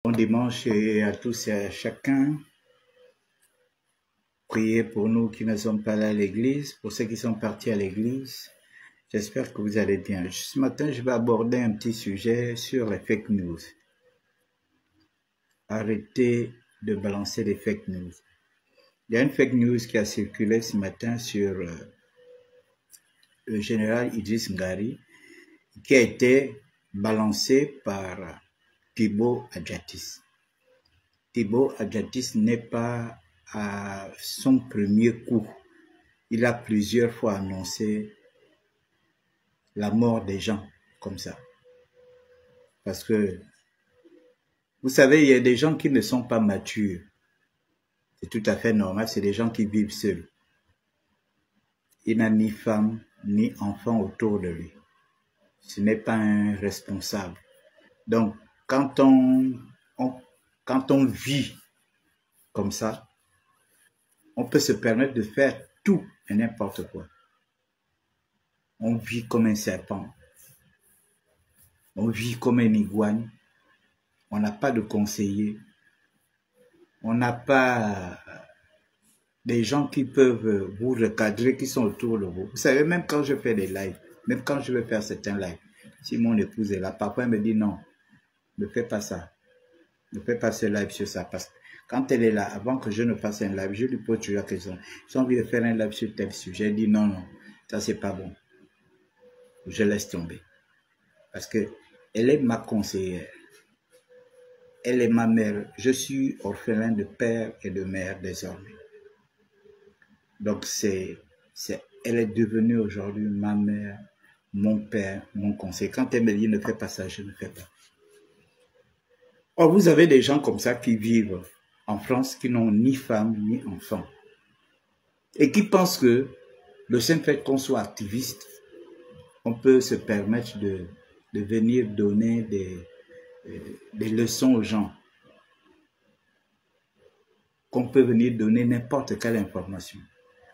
Bon dimanche et à tous et à chacun. Priez pour nous qui ne sommes pas là à l'église, pour ceux qui sont partis à l'église. J'espère que vous allez bien. Ce matin, je vais aborder un petit sujet sur les fake news. Arrêtez de balancer les fake news. Il y a une fake news qui a circulé ce matin sur le général Idriss Ngari, qui a été balancée par Thibaut Adjatis. Thibaut Adjatis n'est pas à son premier coup. Il a plusieurs fois annoncé la mort des gens comme ça. Parce que, vous savez, il y a des gens qui ne sont pas matures. C'est tout à fait normal, c'est des gens qui vivent seuls. Il n'a ni femme, ni enfant autour de lui. Ce n'est pas un responsable. Donc, quand on vit comme ça, on peut se permettre de faire tout et n'importe quoi. On vit comme un serpent. On vit comme un iguane. On n'a pas de conseiller. On n'a pas des gens qui peuvent vous recadrer, qui sont autour de vous. Vous savez, même quand je fais des lives, même quand je veux faire certains lives, si mon épouse est là, parfois elle me dit non, ne fais pas ça. Ne fais pas ce live sur ça. Parce que quand elle est là, avant que je ne fasse un live, je lui pose toujours la question. J'ai envie de faire un live sur tel sujet. Elle dit non, non, ça c'est pas bon. Je laisse tomber. Parce que elle est ma conseillère. Elle est ma mère. Je suis orphelin de père et de mère désormais. Donc elle est devenue aujourd'hui ma mère, mon père, mon conseiller. Quand elle me dit ne fais pas ça, je ne fais pas. Or, vous avez des gens comme ça qui vivent en France, qui n'ont ni femme ni enfant. Et qui pensent que le simple fait qu'on soit activiste, on peut se permettre de venir donner des leçons aux gens. Qu'on peut venir donner n'importe quelle information.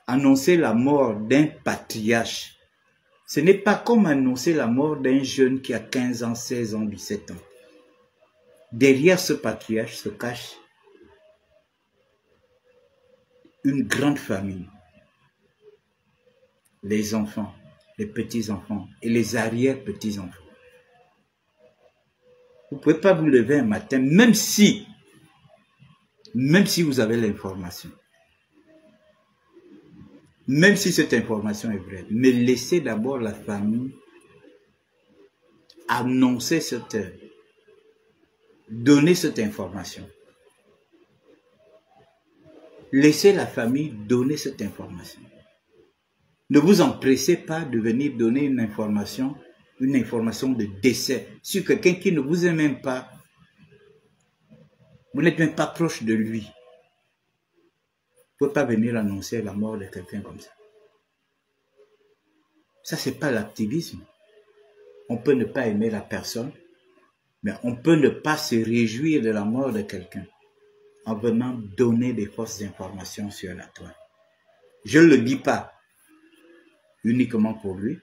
Annoncer la mort d'un patriarche, ce n'est pas comme annoncer la mort d'un jeune qui a 15 ans, 16 ans, 17 ans. Derrière ce patriarche se cache une grande famille. Les enfants, les petits-enfants et les arrière-petits-enfants. Vous ne pouvez pas vous lever un matin, même si vous avez l'information. Même si cette information est vraie, mais laissez d'abord la famille annoncer donner cette information. Laissez la famille donner cette information. Ne vous empressez pas de venir donner une information de décès sur quelqu'un qui ne vous aime même pas. Vous n'êtes même pas proche de lui. Vous ne pouvez pas venir annoncer la mort de quelqu'un comme ça. Ça, ce n'est pas l'activisme. On peut ne pas aimer la personne, mais on peut ne pas se réjouir de la mort de quelqu'un en venant donner des fausses informations sur la toile. Je ne le dis pas uniquement pour lui.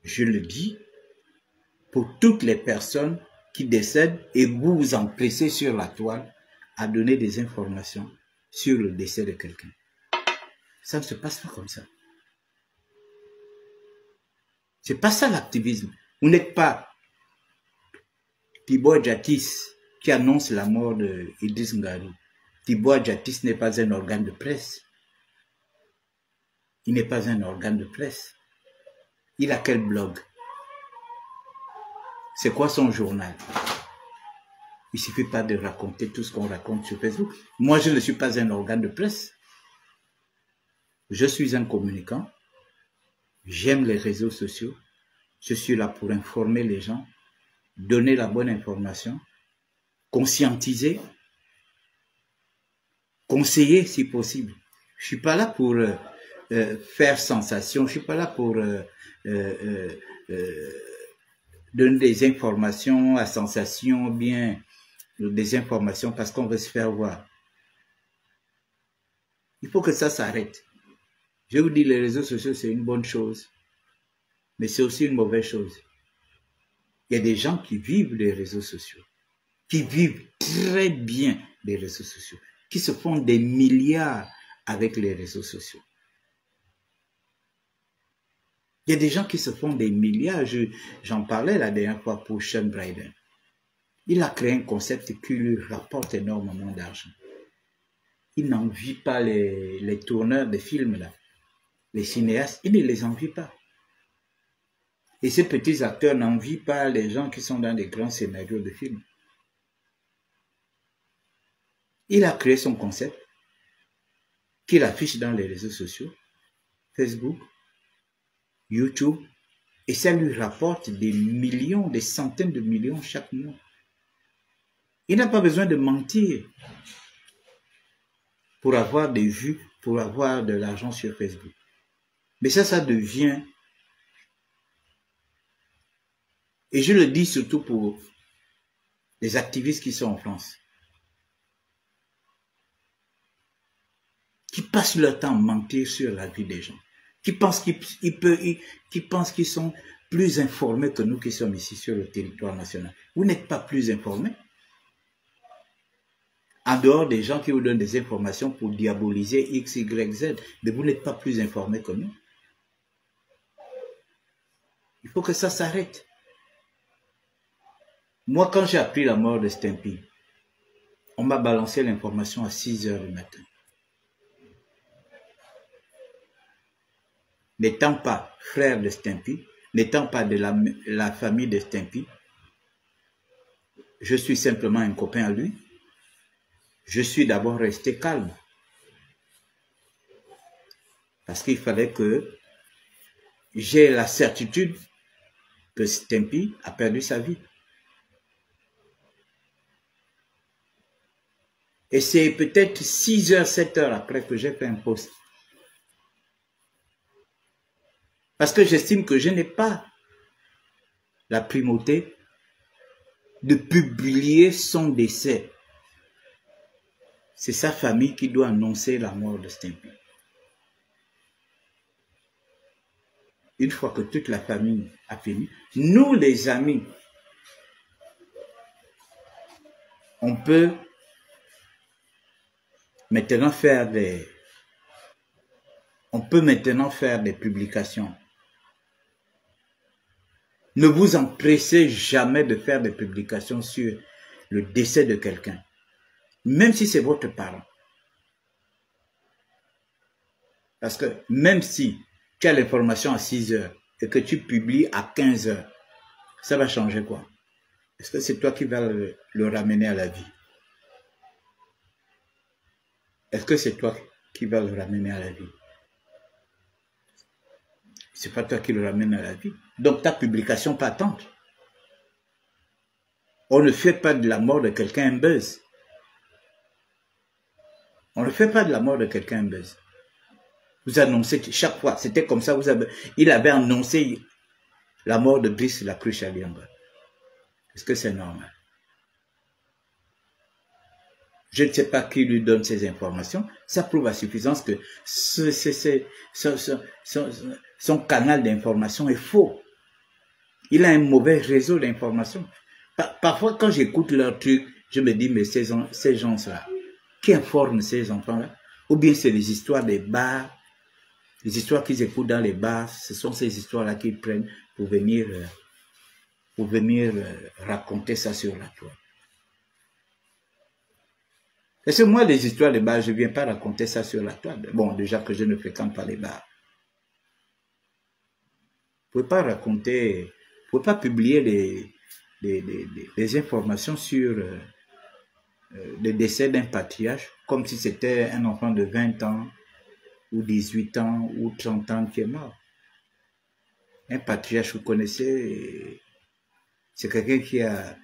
Je le dis pour toutes les personnes qui décèdent et vous vous empressez sur la toile à donner des informations sur le décès de quelqu'un. Ça ne se passe pas comme ça. C'est pas ça l'activisme. Vous n'êtes pas Thibaut Adjatis qui annonce la mort de Idriss Ngari. Thibaut Adjatis n'est pas un organe de presse. Il n'est pas un organe de presse. Il a quel blog? C'est quoi son journal? Il ne suffit pas de raconter tout ce qu'on raconte sur Facebook. Moi, je ne suis pas un organe de presse. Je suis un communicant. J'aime les réseaux sociaux. Je suis là pour informer les gens, donner la bonne information, conscientiser, conseiller si possible. Je ne suis pas là pour faire sensation. Je ne suis pas là pour donner des informations à sensation, bien des informations parce qu'on veut se faire voir. Il faut que ça s'arrête. Je vous dis, les réseaux sociaux, c'est une bonne chose, mais c'est aussi une mauvaise chose. Il y a des gens qui vivent les réseaux sociaux, qui vivent très bien les réseaux sociaux, qui se font des milliards avec les réseaux sociaux. Il y a des gens qui se font des milliards. J'en parlais la dernière fois pour Sean Bryden. Il a créé un concept qui lui rapporte énormément d'argent. Il n'envie pas les tourneurs de films, là, les cinéastes, il ne les envie pas. Et ces petits acteurs n'envient pas les gens qui sont dans des grands scénarios de films. Il a créé son concept qu'il affiche dans les réseaux sociaux, Facebook, YouTube, et ça lui rapporte des millions, des centaines de millions chaque mois. Il n'a pas besoin de mentir pour avoir des vues, pour avoir de l'argent sur Facebook. Mais ça devient, et je le dis surtout pour les activistes qui sont en France, qui passent leur temps à mentir sur la vie des gens, qui pensent qu'ils sont plus informés que nous qui sommes ici sur le territoire national. Vous n'êtes pas plus informés. En dehors des gens qui vous donnent des informations pour diaboliser X, Y, Z, mais vous n'êtes pas plus informés que nous. Il faut que ça s'arrête. Moi, quand j'ai appris la mort de Stimpy, on m'a balancé l'information à 6 h du matin. N'étant pas frère de Stimpy, n'étant pas de la famille de Stimpy, je suis simplement un copain à lui. Je suis d'abord resté calme. Parce qu'il fallait que j'ai la certitude que Stimpy a perdu sa vie. Et c'est peut-être 6 h, 7 h après que j'ai fait un post. Parce que j'estime que je n'ai pas la primauté de publier son décès. C'est sa famille qui doit annoncer la mort de Stimpy. Une fois que toute la famille a fini, nous les amis, on peut maintenant faire des publications. Ne vous empressez jamais de faire des publications sur le décès de quelqu'un, même si c'est votre parent. Parce que même si tu as l'information à 6 h et que tu publies à 15 h, ça va changer quoi? Est-ce que c'est toi qui vas le ramener à la vie? Est-ce que c'est toi qui vas le ramener à la vie? C'est pas toi qui le ramène à la vie. Donc ta publication peut attendre. On ne fait pas de la mort de quelqu'un un buzz. On ne fait pas de la mort de quelqu'un un buzz. Vous annoncez chaque fois, c'était comme ça, il avait annoncé la mort de Brice Lacruche à Liamba. Est-ce que c'est normal? Je ne sais pas qui lui donne ces informations. Ça prouve à suffisance que son canal d'information est faux. Il a un mauvais réseau d'information. Parfois, quand j'écoute leurs trucs, je me dis, mais ces gens-là, qui informent ces enfants-là? Ou bien c'est les histoires des bars, les histoires qu'ils écoutent dans les bars, ce sont ces histoires-là qu'ils prennent pour venir raconter ça sur la toile. Parce que moi, les histoires des bars, je ne viens pas raconter ça sur la toile. Bon, déjà que je ne fréquente pas les bars. Vous ne pouvez pas raconter, vous ne pouvez pas publier des informations sur le décès d'un patriarche comme si c'était un enfant de 20 ans ou 18 ans ou 30 ans qui est mort. Un patriarche, vous connaissez, c'est quelqu'un qui a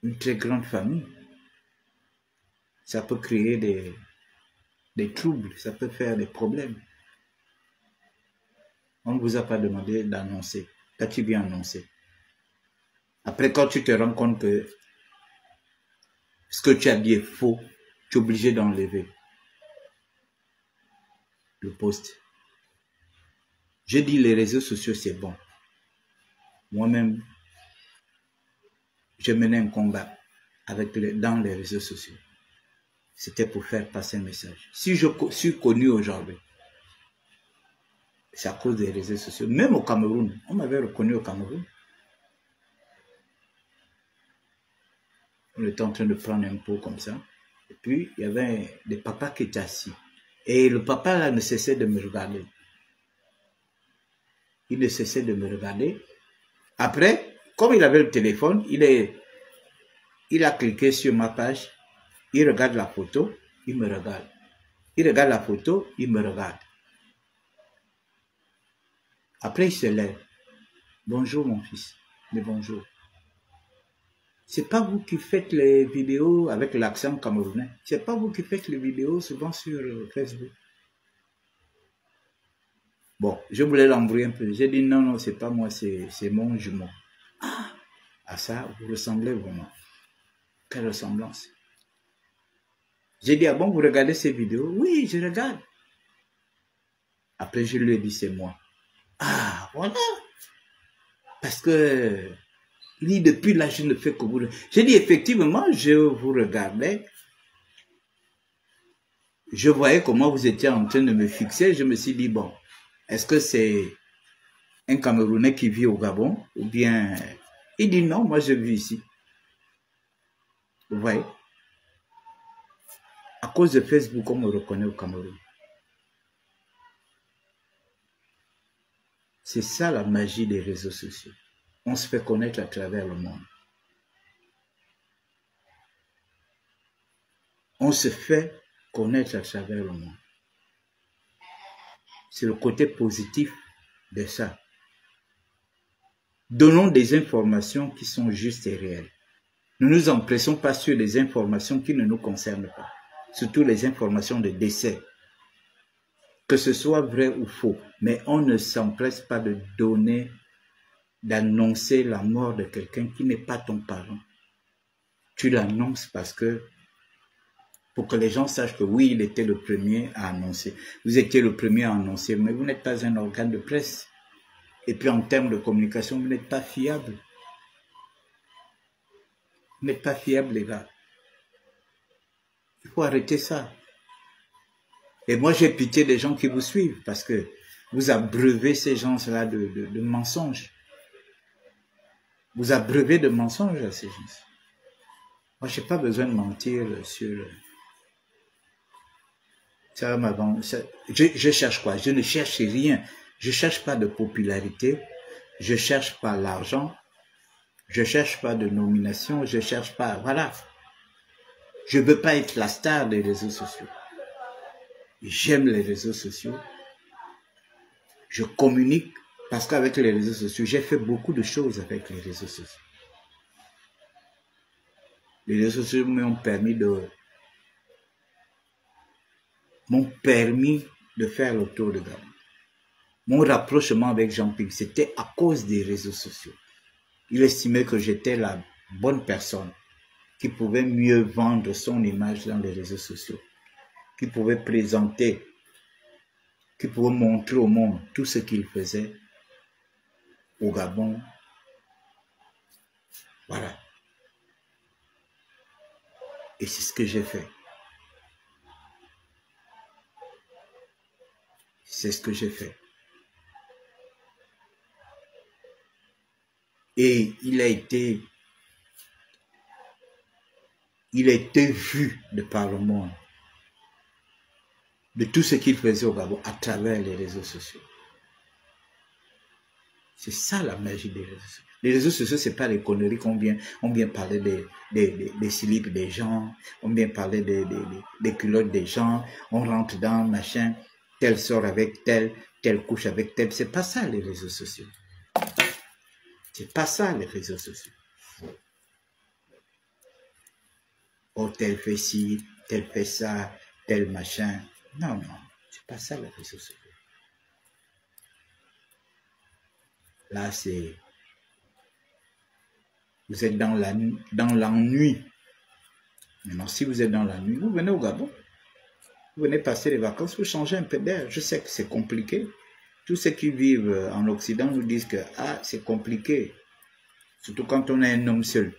une très grande famille. Ça peut créer des troubles, ça peut faire des problèmes. On ne vous a pas demandé d'annoncer. Quand tu viens annoncer. Après, quand tu te rends compte que ce que tu as dit est faux, tu es obligé d'enlever le post. Je dis les réseaux sociaux, c'est bon. Moi-même, je menais un combat dans les réseaux sociaux. C'était pour faire passer un message. Si je suis connu aujourd'hui, c'est à cause des réseaux sociaux. Même au Cameroun, on m'avait reconnu au Cameroun. On était en train de prendre un pot comme ça. Et puis, il y avait des papas qui étaient assis. Et le papa là ne cessait de me regarder. Il ne cessait de me regarder. Après, comme il avait le téléphone, il a cliqué sur ma page. Il regarde la photo, il me regarde. Il regarde la photo, il me regarde. Après, il se lève. Bonjour mon fils. Mais bonjour. C'est pas vous qui faites les vidéos avec l'accent camerounais. C'est pas vous qui faites les vidéos souvent sur Facebook. Bon, je voulais l'embrouiller un peu. J'ai dit non, non, c'est pas moi, c'est mon jumeau. Ah, à ça, vous ressemblez vraiment. Quelle ressemblance. J'ai dit, ah bon, vous regardez ces vidéos? Oui, je regarde. Après, je lui ai dit, c'est moi. Ah, voilà. Parce que, il dit, depuis là, je ne fais que vous. J'ai dit, effectivement, je vous regardais. Je voyais comment vous étiez en train de me fixer. Je me suis dit, bon, est-ce que c'est un Camerounais qui vit au Gabon? Ou bien, il dit, non, moi, je vis ici. Vous voyez? À cause de Facebook, on me reconnaît au Cameroun. C'est ça la magie des réseaux sociaux. On se fait connaître à travers le monde. On se fait connaître à travers le monde. C'est le côté positif de ça. Donnons des informations qui sont justes et réelles. Ne nous empressons pas sur des informations qui ne nous concernent pas. Surtout les informations de décès. Que ce soit vrai ou faux. Mais on ne s'empresse pas de donner, d'annoncer la mort de quelqu'un qui n'est pas ton parent. Tu l'annonces parce que, pour que les gens sachent que oui, il était le premier à annoncer. Vous étiez le premier à annoncer, mais vous n'êtes pas un organe de presse. Et puis en termes de communication, vous n'êtes pas fiable. Vous n'êtes pas fiable, les gars. Il faut arrêter ça. Et moi, j'ai pitié des gens qui vous suivent parce que vous abreuvez ces gens-là de mensonges. Vous abreuvez de mensonges à ces gens. Moi, je n'ai pas besoin de mentir sur... Ça m'avance. Je cherche quoi? Je ne cherche rien. Je ne cherche pas de popularité. Je ne cherche pas l'argent. Je ne cherche pas de nomination. Je ne cherche pas... Voilà. Je ne veux pas être la star des réseaux sociaux. J'aime les réseaux sociaux. Je communique parce qu'avec les réseaux sociaux, j'ai fait beaucoup de choses avec les réseaux sociaux. Les réseaux sociaux m'ont permis de faire le tour de Gabon. Mon rapprochement avec Jean-Pierre, c'était à cause des réseaux sociaux. Il estimait que j'étais la bonne personne qui pouvait mieux vendre son image dans les réseaux sociaux, qui pouvait présenter, qui pouvait montrer au monde tout ce qu'il faisait au Gabon. Voilà. Et c'est ce que j'ai fait. C'est ce que j'ai fait. Et il a été vu de par le monde de tout ce qu'il faisait au Gabon à travers les réseaux sociaux. C'est ça la magie des réseaux sociaux. Les réseaux sociaux, c'est pas les conneries qu'on vient parler des slips des gens, on vient parler des culottes des gens, on rentre dans machin, tel sort avec tel couche avec tel. C'est pas ça les réseaux sociaux. C'est pas ça les réseaux sociaux. Oh, tel fait ci, tel fait ça, tel machin. Non, non, c'est pas ça les réseaux sociaux. Là, c'est... Vous êtes dans l'ennui. Maintenant, si vous êtes dans l'ennui, vous venez au Gabon. Vous venez passer les vacances, vous changez un peu d'air. Je sais que c'est compliqué. Tous ceux qui vivent en Occident nous disent que c'est compliqué. Surtout quand on est un homme seul.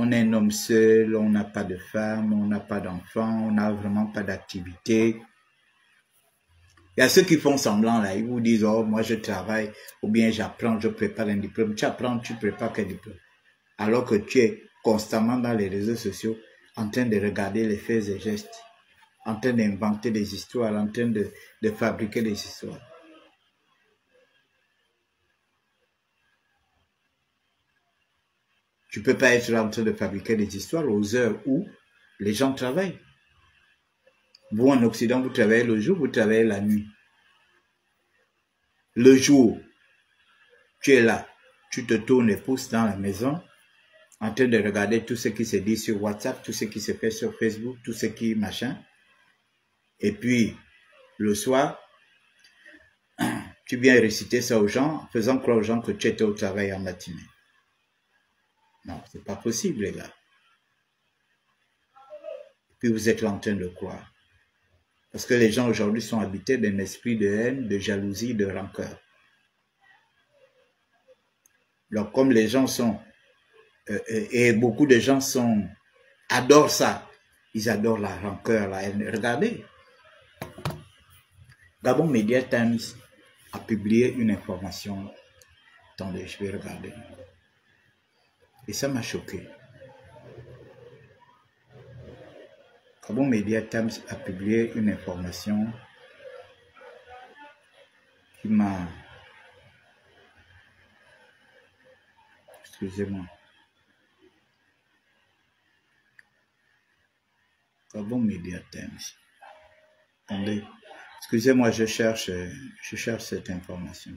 On est un homme seul, on n'a pas de femme, on n'a pas d'enfant, on n'a vraiment pas d'activité. Il y a ceux qui font semblant là, ils vous disent, oh, moi je travaille, ou bien j'apprends, je prépare un diplôme. Tu apprends, tu prépares quel diplôme? Alors que tu es constamment dans les réseaux sociaux, en train de regarder les faits et gestes, en train d'inventer des histoires, en train de fabriquer des histoires. Tu ne peux pas être en train de fabriquer des histoires aux heures où les gens travaillent. Vous, en Occident, vous travaillez le jour, vous travaillez la nuit. Le jour, tu es là, tu te tournes les pouces dans la maison, en train de regarder tout ce qui se dit sur WhatsApp, tout ce qui se fait sur Facebook, tout ce qui machin. Et puis, le soir, tu viens réciter ça aux gens, faisant croire aux gens que tu étais au travail en matinée. Non, c'est pas possible, les gars. Et puis, vous êtes là en train de croire. Parce que les gens aujourd'hui sont habités d'un esprit de haine, de jalousie, de rancœur. Donc, comme les gens sont, et beaucoup de gens adorent ça, ils adorent la rancœur, la haine. Regardez, Gabon Media Times a publié une information. Attendez, je vais regarder. Et ça m'a choqué. Gabon Media Times a publié une information qui m'a... Excusez-moi. Gabon Media Times. Attendez. Excusez-moi, je cherche cette information.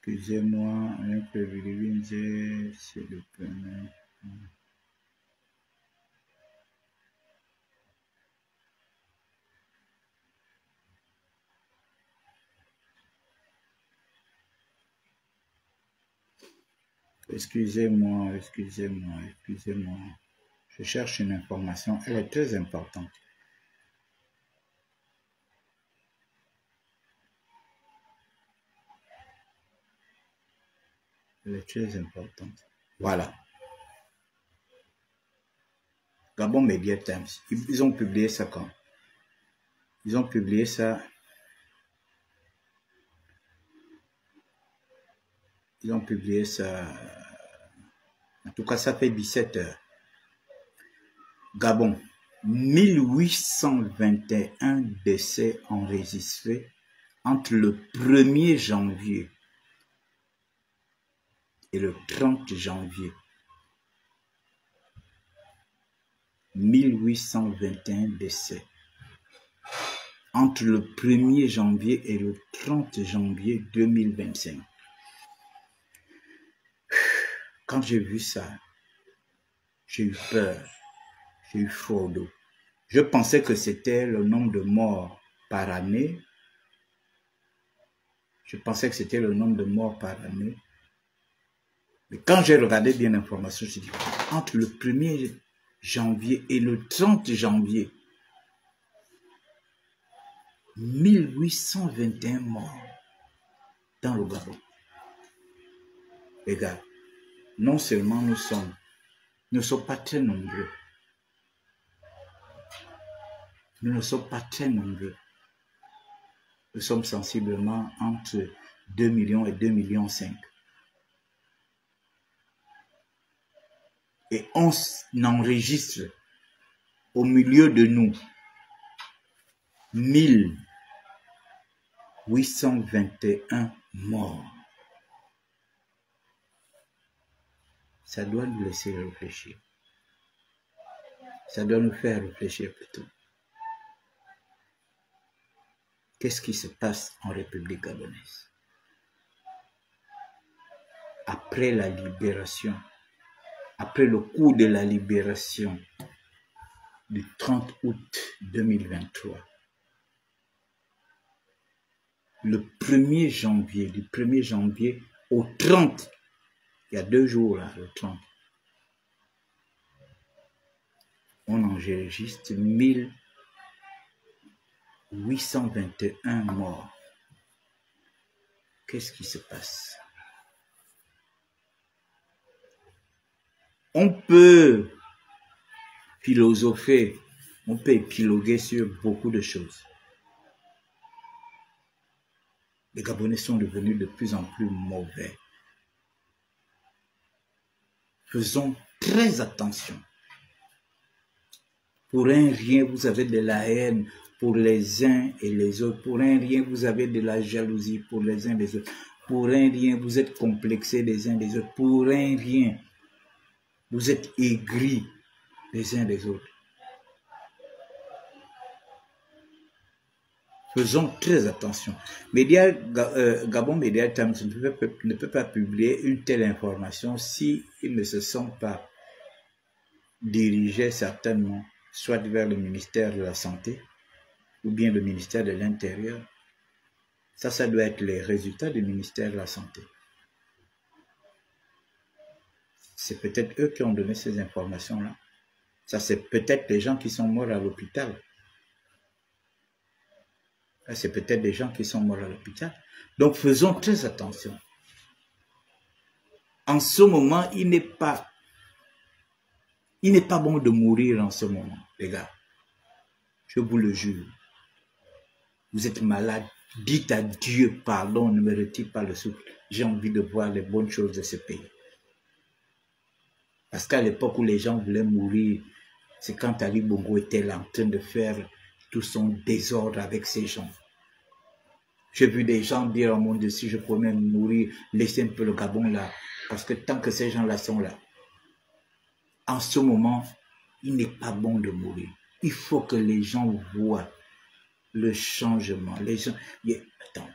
Excusez-moi, un peu vérifier, c'est le premier. Excusez-moi. Je cherche une information, elle est très importante. Elle est très importante. Voilà. Gabon Media Times. Ils ont publié ça quand? Ils ont publié ça. Ils ont publié ça. En tout cas, ça fait 17 heures. Gabon. 1821 décès enregistrés entre le 1er janvier et le 30 janvier. 1821 décès. Entre le 1er janvier et le 30 janvier 2025. Quand j'ai vu ça, j'ai eu peur. J'ai eu froid d'eau. Je pensais que c'était le nombre de morts par année. Mais quand j'ai regardé bien l'information, j'ai dit, entre le 1er janvier et le 30 janvier, 1821 morts dans le Gabon. Les gars, non seulement nous ne sommes pas très nombreux. Nous ne sommes pas très nombreux. Nous sommes sensiblement entre 2 millions et 2,5 millions. Et on enregistre au milieu de nous 1821 morts. Ça doit nous laisser réfléchir. Ça doit nous faire réfléchir plutôt. Qu'est-ce qui se passe en République gabonaise? Après la libération, après le coup de la libération du 30 août 2023, le 1er janvier, du 1er janvier au 30, il y a 2 jours là, le 30, enregistre 1821 morts. Qu'est-ce qui se passe? On peut philosopher, on peut épiloguer sur beaucoup de choses. Les Gabonais sont devenus de plus en plus mauvais. Faisons très attention. Pour un rien, vous avez de la haine pour les uns et les autres. Pour un rien, vous avez de la jalousie pour les uns et les autres. Pour un rien, vous êtes complexés les uns des autres. Pour un rien, vous êtes aigris les uns des autres. Faisons très attention. Gabon Media Times ne peut pas publier une telle information s'il ne se sent pas dirigé certainement soit vers le ministère de la Santé ou bien le ministère de l'Intérieur. Ça doit être les résultats du ministère de la Santé. C'est peut-être eux qui ont donné ces informations-là. Ça, c'est peut-être les gens qui sont morts à l'hôpital. C'est peut-être des gens qui sont morts à l'hôpital. Donc, faisons très attention. En ce moment, il n'est pas bon de mourir en ce moment, les gars. Je vous le jure. Vous êtes malade. Dites à Dieu, pardon, ne me retire pas le souffle. J'ai envie de voir les bonnes choses de ce pays. Parce qu'à l'époque où les gens voulaient mourir, c'est quand Ali Bongo était là en train de faire tout son désordre avec ces gens. J'ai vu des gens dire, oh mon Dieu, si je pouvais même mourir, laissez un peu le Gabon là. Parce que tant que ces gens-là sont là, en ce moment, il n'est pas bon de mourir. Il faut que les gens voient le changement. Les gens, attends,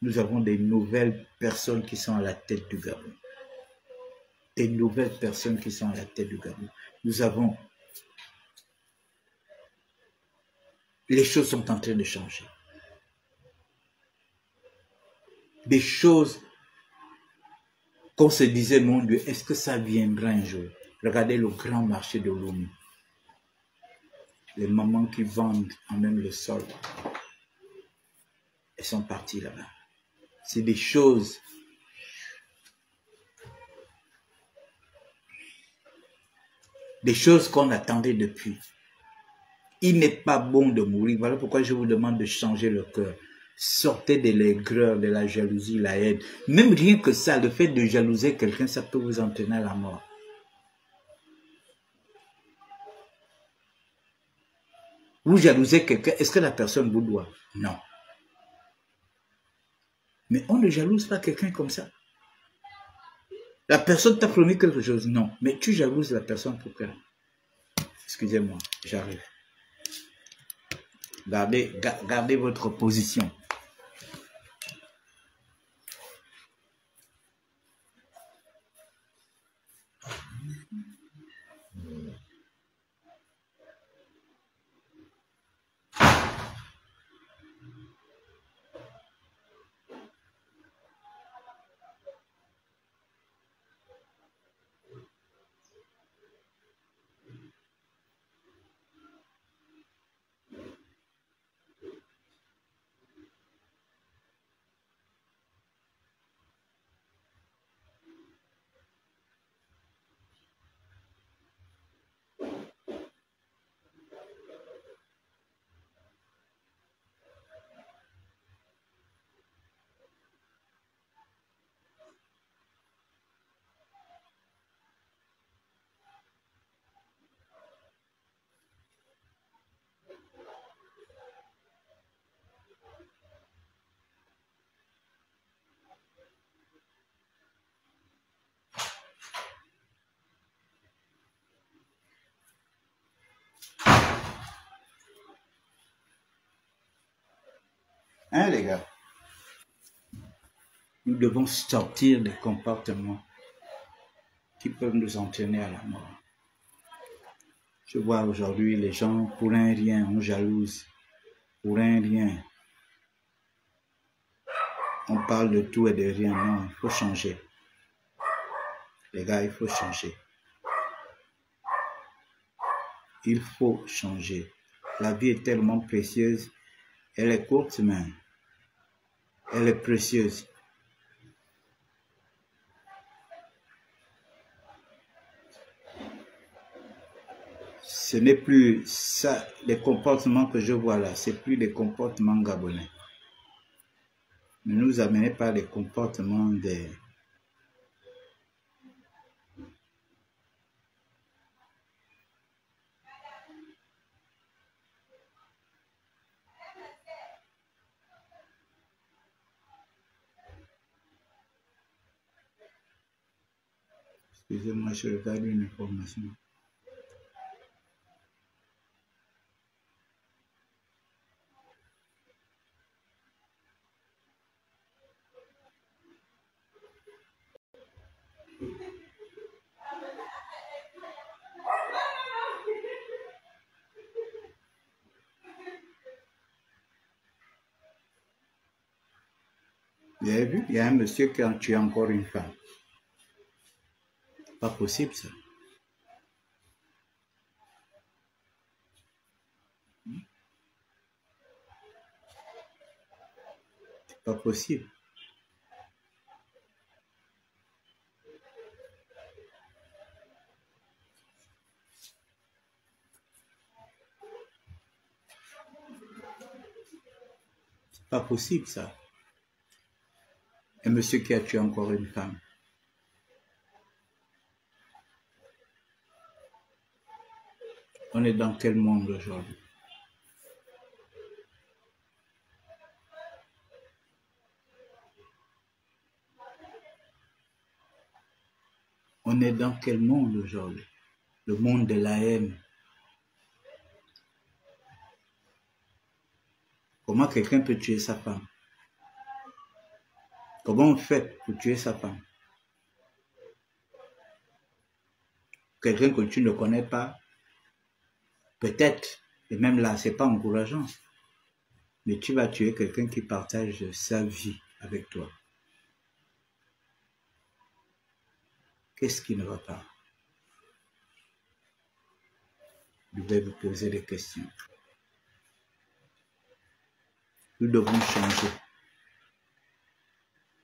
nous avons des nouvelles personnes qui sont à la tête du Gabon. Des nouvelles personnes qui sont à la tête du Gabon. Nous avons... Les choses sont en train de changer. Des choses qu'on se disait, mon Dieu, est-ce que ça viendra un jour? Regardez le grand marché de Lomé. Les mamans qui vendent en même le sol, elles sont parties là-bas. C'est des choses... Des choses qu'on attendait depuis. Il n'est pas bon de mourir. Voilà pourquoi je vous demande de changer le cœur. Sortez de l'aigreur, de la jalousie, la haine. Même rien que ça, le fait de jalouser quelqu'un, ça peut vous entraîner à la mort. Vous jalousez quelqu'un, est-ce que la personne vous doit? Non. Mais on ne jalouse pas quelqu'un comme ça. La personne t'a promis quelque chose? Non. Mais tu jalouses la personne pour quoi? Excusez-moi, j'arrive. Gardez votre position. Hein, les gars? Nous devons sortir des comportements qui peuvent nous entraîner à la mort. Je vois aujourd'hui les gens, pour un rien, on jalouse. Pour un rien. On parle de tout et de rien. Non, il faut changer. Les gars, il faut changer. il faut changer. La vie est tellement précieuse. Elle est courte, mais elle est précieuse. Ce n'est plus ça, les comportements que je vois là, c'est plus les comportements gabonais. Ne nous amenez pas les comportements des... Excusez-moi, je regarde une information. Vous avez vu, il y a un monsieur qui a tué encore une femme. Pas possible ça. C'est pas possible. C'est pas possible ça. Un monsieur qui a tué encore une femme. On est dans quel monde aujourd'hui? On est dans quel monde aujourd'hui? Le monde de la haine. Comment quelqu'un peut tuer sa femme? Comment on fait pour tuer sa femme? Quelqu'un que tu ne connais pas, peut-être, et même là, c'est pas encourageant, mais tu vas tuer quelqu'un qui partage sa vie avec toi. Qu'est-ce qui ne va pas? Je vais vous poser des questions. Nous devons changer.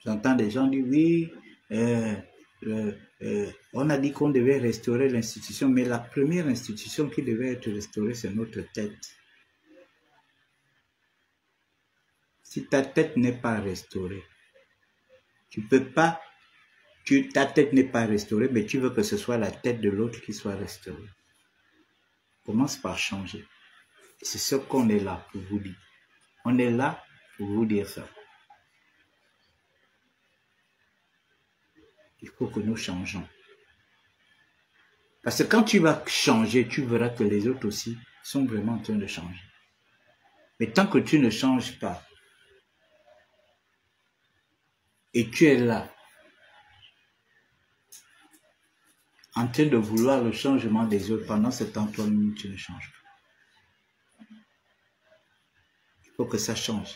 J'entends des gens dire oui, on a dit qu'on devait restaurer l'institution, mais la première institution qui devait être restaurée, c'est notre tête. Si ta tête n'est pas restaurée, tu peux pas, ta tête n'est pas restaurée, mais tu veux que ce soit la tête de l'autre qui soit restaurée. Commence par changer. C'est ce qu'on est là pour vous dire. On est là pour vous dire ça. Il faut que nous changeons. Parce que quand tu vas changer, tu verras que les autres aussi sont vraiment en train de changer. Mais tant que tu ne changes pas, et tu es là, en train de vouloir le changement des autres, pendant ce temps, toi-même, tu ne changes pas. Il faut que ça change.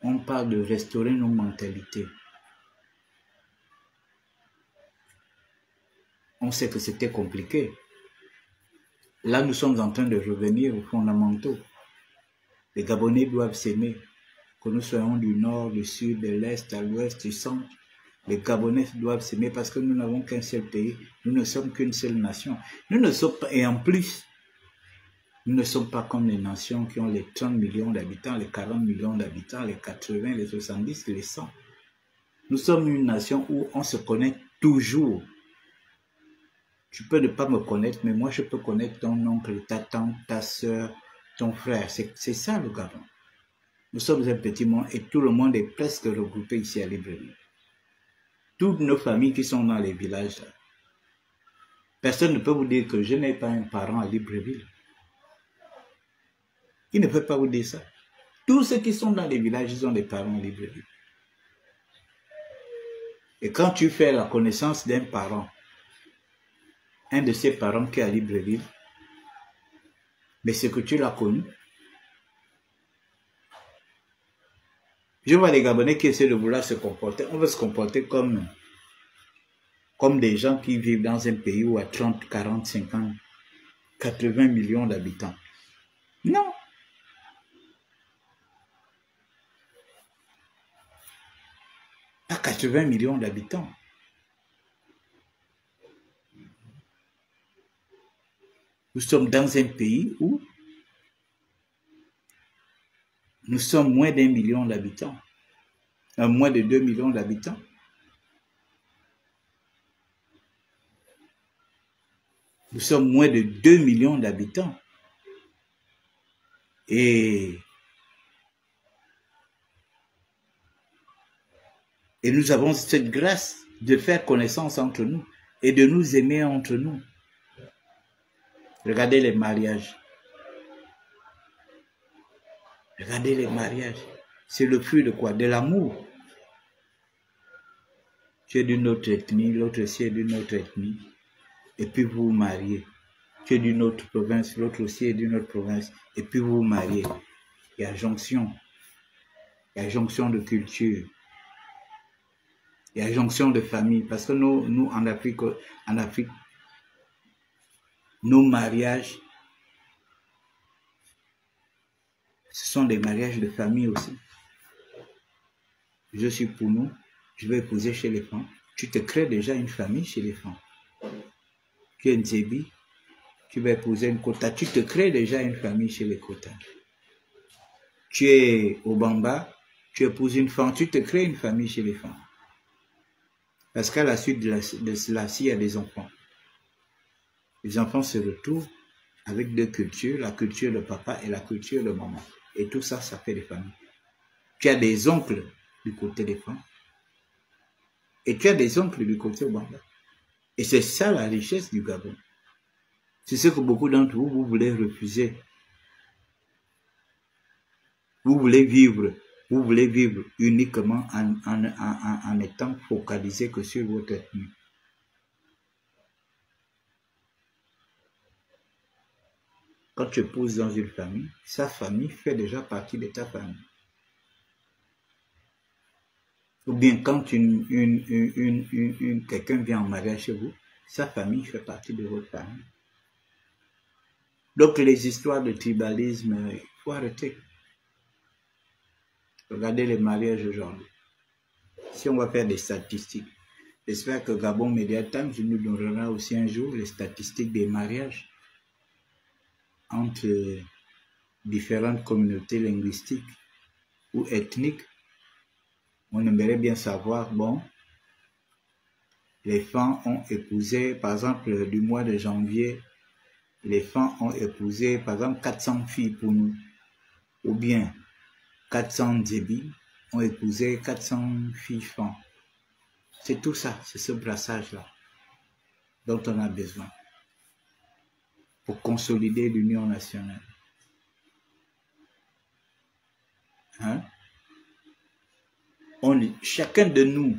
On parle de restaurer nos mentalités. On sait que c'était compliqué. Là, nous sommes en train de revenir aux fondamentaux. Les Gabonais doivent s'aimer. Que nous soyons du nord, du sud, de l'est, à l'ouest, du centre. Les Gabonais doivent s'aimer parce que nous n'avons qu'un seul pays. Nous ne sommes qu'une seule nation. Nous ne sommes pas, et en plus, nous ne sommes pas comme les nations qui ont les 30 millions d'habitants, les 40 millions d'habitants, les 80, les 70, les 100. Nous sommes une nation où on se connaît toujours. Tu peux ne pas me connaître, mais moi je peux connaître ton oncle, ta tante, ta soeur, ton frère. C'est ça le Gabon. Nous sommes un petit monde et tout le monde est presque regroupé ici à Libreville. Toutes nos familles qui sont dans les villages, là. Personne ne peut vous dire que je n'ai pas un parent à Libreville. Il ne peut pas vous dire ça. Tous ceux qui sont dans les villages, ils ont des parents à Libreville. Et quand tu fais la connaissance d'un parent, un de ses parents qui est à Libreville, mais c'est que tu l'as connu. Je vois les Gabonais qui essaient de vouloir se comporter. On veut se comporter comme comme des gens qui vivent dans un pays où à 30, 40, 50, 80 millions d'habitants. Non. À 80 millions d'habitants. Nous sommes dans un pays où nous sommes moins d'1 million d'habitants, moins de 2 millions d'habitants. Nous sommes moins de 2 millions d'habitants. Et nous avons cette grâce de faire connaissance entre nous et de nous aimer entre nous. Regardez les mariages. Regardez les mariages. C'est le fruit de quoi? De l'amour. Tu es d'une autre ethnie, l'autre aussi est d'une autre ethnie. Et puis vous vous mariez. Tu es d'une autre province, l'autre aussi est d'une autre province. Et puis vous vous mariez. Il y a jonction. Il y a jonction de culture. Il y a jonction de famille. Parce que nous en Afrique, nos mariages, ce sont des mariages de famille aussi. Je suis pour nous, je vais épouser chez les femmes. Tu te crées déjà une famille chez les femmes. Tu es Nzebi, tu vas épouser une Kota. Tu te crées déjà une famille chez les Kota. Tu es au Bamba, tu épouses une femme, tu te crées une famille chez les femmes. Parce qu'à la suite de cela, s'il y a des enfants, les enfants se retrouvent avec deux cultures, la culture de papa et la culture de maman. Et tout ça, ça fait des familles. Tu as des oncles du côté des femmes. Et tu as des oncles du côté Bamba. Et c'est ça la richesse du Gabon. C'est ce que beaucoup d'entre vous, vous voulez refuser. Vous voulez vivre uniquement en étant focalisé que sur votre ethnie. Quand tu épouses dans une famille, sa famille fait déjà partie de ta famille. Ou bien quand quelqu'un vient en mariage chez vous, sa famille fait partie de votre famille. Donc les histoires de tribalisme, il faut arrêter. Regardez les mariages aujourd'hui. Si on va faire des statistiques, j'espère que Gabon Media Times nous donnera aussi un jour les statistiques des mariages entre différentes communautés linguistiques ou ethniques. On aimerait bien savoir, bon, les femmes ont épousé, par exemple, du mois de janvier, les femmes ont épousé, par exemple, 400 filles pour nous, ou bien 400 Nzebi ont épousé 400 filles femmes. C'est tout ça, c'est ce brassage-là dont on a besoin pour consolider l'union nationale. Hein? Chacun de nous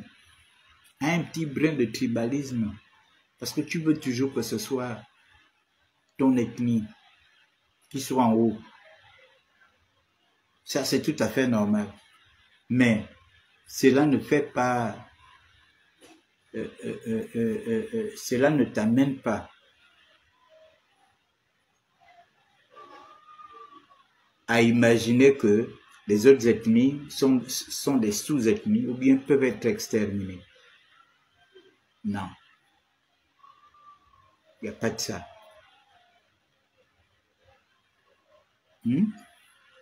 a un petit brin de tribalisme parce que tu veux toujours que ce soit ton ethnie qui soit en haut. Ça, c'est tout à fait normal. Mais cela ne fait pas... cela ne t'amène pas à imaginer que les autres ethnies sont des sous-ethnies ou bien peuvent être exterminées. Non. Il n'y a pas de ça. Il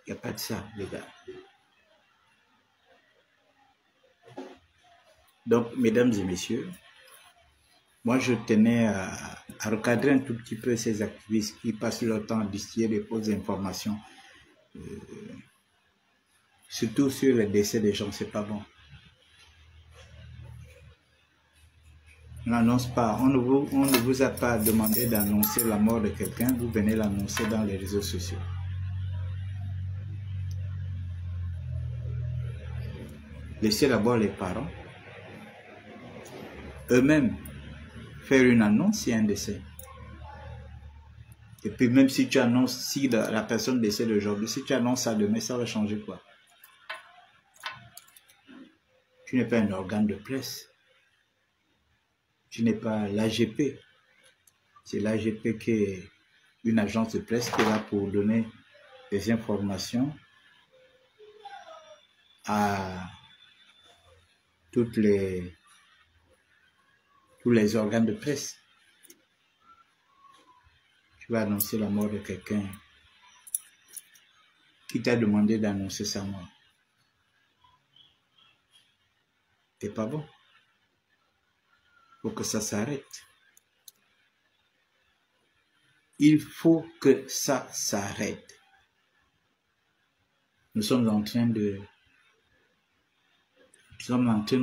n'y a pas de ça, les gars. Donc, mesdames et messieurs, moi, je tenais à recadrer un tout petit peu ces activistes qui passent leur temps à distiller des fausses informations. Surtout sur les décès des gens, c'est pas bon. On n'annonce pas, on ne vous a pas demandé d'annoncer la mort de quelqu'un, vous venez l'annoncer dans les réseaux sociaux. Laissez d'abord les parents eux-mêmes faire une annonce s'il y a un décès. Et puis même si tu annonces, si la personne décède aujourd'hui, si tu annonces ça demain, ça va changer quoi? Tu n'es pas un organe de presse. Tu n'es pas l'AGP. C'est l'AGP qui est une agence de presse qui est là pour donner des informations à tous les organes de presse. Tu vas annoncer la mort de quelqu'un qui t'a demandé d'annoncer sa mort. C'est pas bon. Il faut que ça s'arrête. Il faut que ça s'arrête. Nous sommes en train de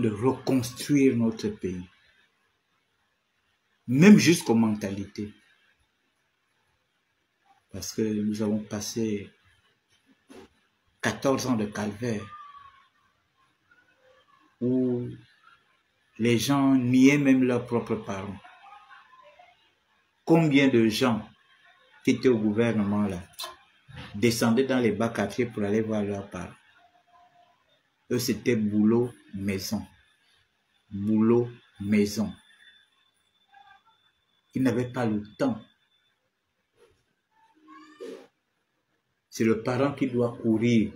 reconstruire notre pays. Même jusqu'aux mentalités. Parce que nous avons passé 14 ans de calvaire où les gens niaient même leurs propres parents. Combien de gens qui étaient au gouvernement là descendaient dans les bas quartiers pour aller voir leurs parents. Eux, c'était boulot, maison. Boulot, maison. Ils n'avaient pas le temps. C'est le parent qui doit courir.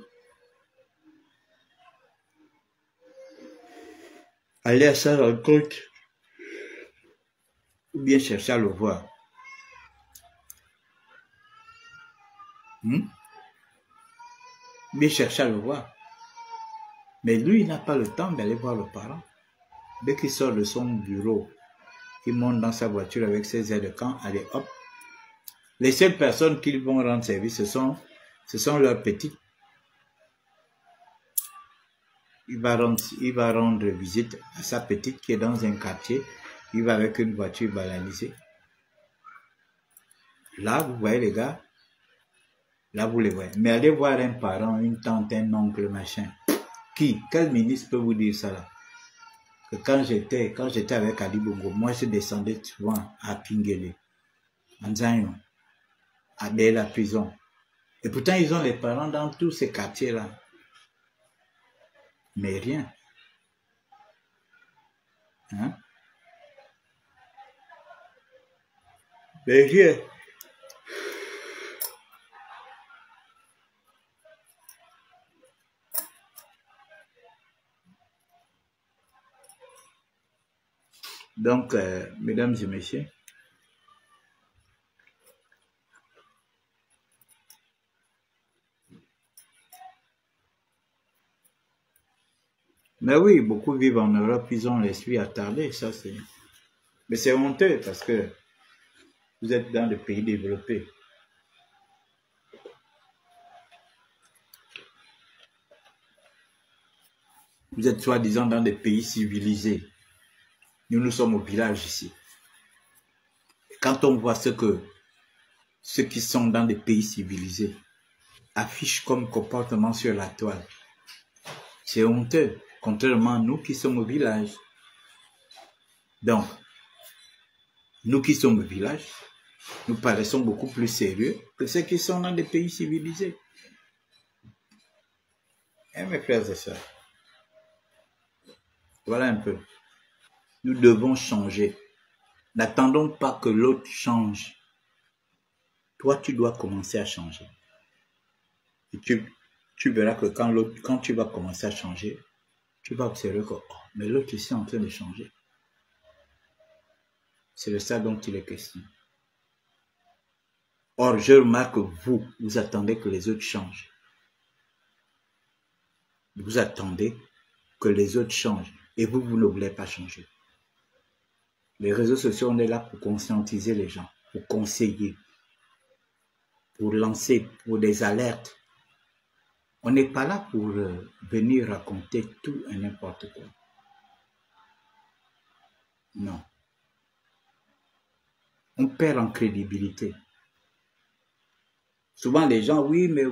Aller à sa rencontre. Ou bien chercher à le voir. Bien chercher à le voir. Mais lui, il n'a pas le temps d'aller voir le parent. Dès qu'il sort de son bureau, il monte dans sa voiture avec ses aides de camp, allez hop. Les seules personnes qui vont rendre service, ce sont leurs petites. Il va rendre visite à sa petite qui est dans un quartier. Il va avec une voiture banalisée. Là, vous voyez les gars. Là, vous les voyez. Mais allez voir un parent, une tante, un oncle, machin. Quel ministre peut vous dire ça là? Que quand j'étais avec Ali Bongo, moi je descendais souvent à Pingele, à Nzanyo, à la prison. Et pourtant, ils ont les parents dans tous ces quartiers-là. Mais rien. Hein? Mais rien. Donc, mesdames et messieurs, mais oui, beaucoup vivent en Europe, ils ont l'esprit attardé, ça c'est... Mais c'est honteux parce que vous êtes dans des pays développés. Vous êtes soi-disant dans des pays civilisés. Nous sommes au village ici. Quand on voit ce que ceux qui sont dans des pays civilisés affichent comme comportement sur la toile, c'est honteux, contrairement à nous qui sommes au village. Donc, nous qui sommes au village, nous paraissons beaucoup plus sérieux que ceux qui sont dans des pays civilisés. Eh mes frères et sœurs, voilà un peu. Nous devons changer. N'attendons pas que l'autre change. Toi, tu dois commencer à changer. Et tu verras que quand tu vas commencer à changer, tu vas observer que mais l'autre ici est en train de changer. C'est de ça dont il est question. Or, je remarque que vous attendez que les autres changent. Vous attendez que les autres changent et vous ne voulez pas changer. Les réseaux sociaux, on est là pour conscientiser les gens, pour conseiller, pour lancer, pour des alertes. On n'est pas là pour venir raconter tout et n'importe quoi. Non. On perd en crédibilité. Souvent les gens, oui, mais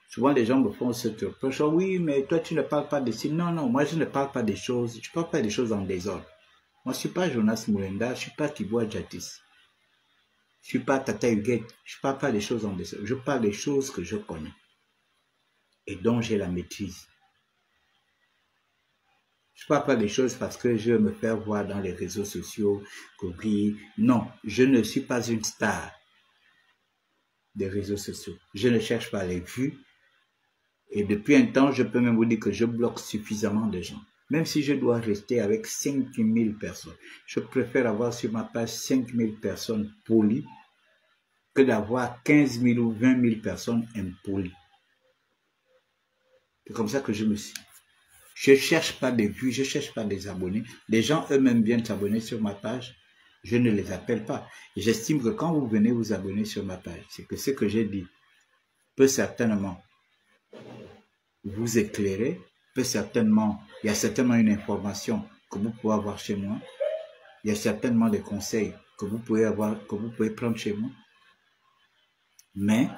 souvent les gens me font cette reproche. Oui, mais toi tu ne parles pas de ça. Non, non, moi je ne parle pas des choses. Je ne parle pas des choses en désordre. Moi je ne suis pas Jonas Moulenda, je ne suis pas Thibaut Adjatis. Je ne suis pas Tata Huguette. Je ne parle pas des choses en désordre. Je parle des choses que je connais et dont j'ai la maîtrise. Je ne parle pas des choses parce que je veux me faire voir dans les réseaux sociaux, copier. Non, je ne suis pas une star des réseaux sociaux. Je ne cherche pas les vues. Et depuis un temps, je peux même vous dire que je bloque suffisamment de gens. Même si je dois rester avec 5000 personnes, je préfère avoir sur ma page 5000 personnes polies que d'avoir 15 000 ou 20 000 personnes impolies. C'est comme ça que je me suis. Je ne cherche pas des vues, je ne cherche pas des abonnés. Les gens eux-mêmes viennent s'abonner sur ma page. Je ne les appelle pas. J'estime que quand vous venez vous abonner sur ma page, c'est que ce que j'ai dit peut certainement vous éclairer, il y a certainement une information que vous pouvez avoir chez moi. Il y a certainement des conseils que vous pouvez avoir, que vous pouvez prendre chez moi. Mais,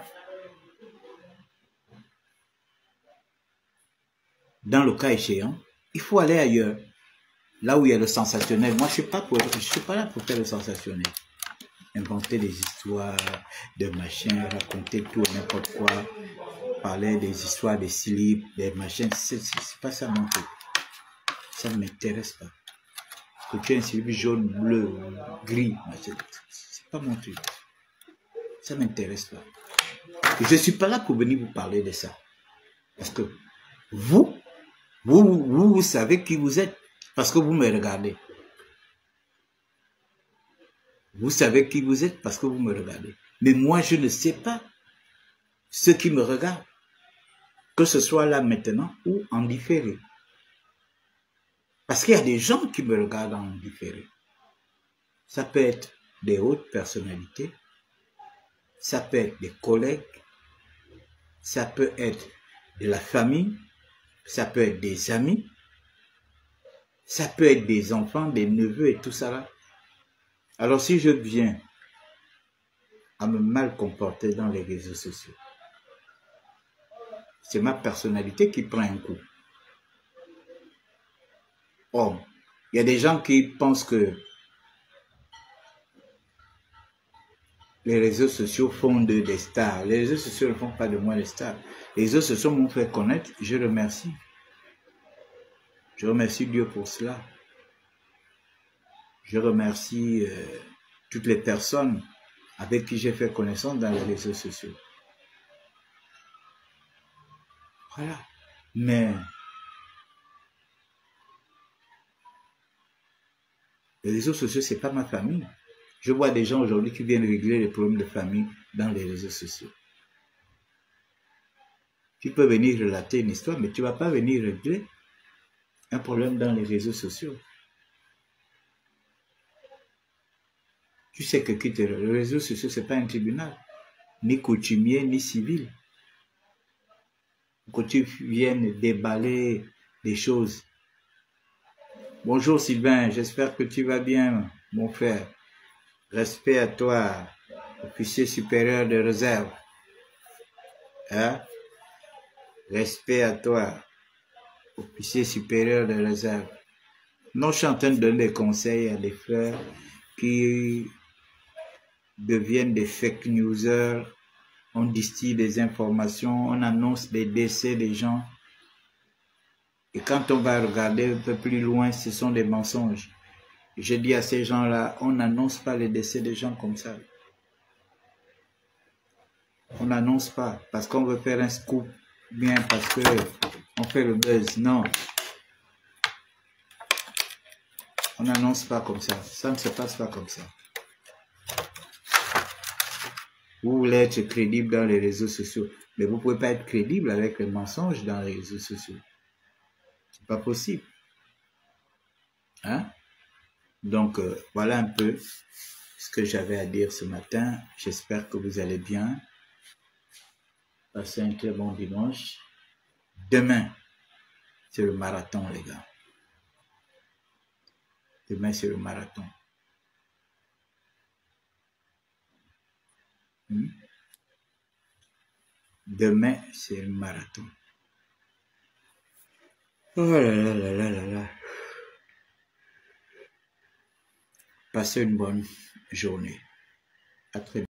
dans le cas échéant, il faut aller ailleurs. Là où il y a le sensationnel. Moi, je suis pas là pour faire le sensationnel. Inventer des histoires, de machins, raconter tout et n'importe quoi. Parler des histoires des slips, des machins. C'est pas ça mon truc. Ça ne m'intéresse pas. Que tu aies un slip jaune, bleu, gris, c'est pas mon truc. Ça ne m'intéresse pas. Je ne suis pas là pour venir vous parler de ça. Parce que vous savez qui vous êtes. Parce que vous me regardez. Vous savez qui vous êtes parce que vous me regardez. Mais moi, je ne sais pas ceux qui me regardent. Que ce soit là maintenant ou en différé. Parce qu'il y a des gens qui me regardent en différé. Ça peut être des hautes personnalités. Ça peut être des collègues. Ça peut être de la famille. Ça peut être des amis. Ça peut être des enfants, des neveux et tout ça là. Alors si je viens à me mal comporter dans les réseaux sociaux, c'est ma personnalité qui prend un coup. Or, il y a des gens qui pensent que les réseaux sociaux font d'eux des stars. Les réseaux sociaux ne font pas de moi des stars. Les réseaux sociaux m'ont fait connaître, je remercie. Je remercie Dieu pour cela. Je remercie toutes les personnes avec qui j'ai fait connaissance dans les réseaux sociaux. Voilà. Mais les réseaux sociaux, c'est pas ma famille. Je vois des gens aujourd'hui qui viennent régler les problèmes de famille dans les réseaux sociaux. Tu peux venir relater une histoire, mais tu ne vas pas venir régler un problème dans les réseaux sociaux. Tu sais que quitter les réseaux sociaux, ce n'est pas un tribunal, ni coutumier, ni civil. Que tu viennes déballer des choses. Bonjour Sylvain, j'espère que tu vas bien, mon frère. Respect à toi, officier supérieur de réserve. Hein? Respect à toi, officier supérieur de réserve. Non, je suis en train de donner des conseils à des frères qui deviennent des fake newsers. On distille des informations, on annonce des décès des gens. Et quand on va regarder un peu plus loin, ce sont des mensonges. Je dis à ces gens-là, on n'annonce pas les décès des gens comme ça. On n'annonce pas parce qu'on veut faire un scoop, bien parce qu'on fait le buzz. Non. On n'annonce pas comme ça. Ça ne se passe pas comme ça. Vous voulez être crédible dans les réseaux sociaux, mais vous ne pouvez pas être crédible avec les mensonges dans les réseaux sociaux. C'est pas possible. Hein? Donc, voilà un peu ce que j'avais à dire ce matin. J'espère que vous allez bien. Passez un très bon dimanche. Demain, c'est le marathon, les gars. Demain, c'est le marathon. Demain, c'est le marathon. Oh là là là là là là. Passez une bonne journée. À très bientôt.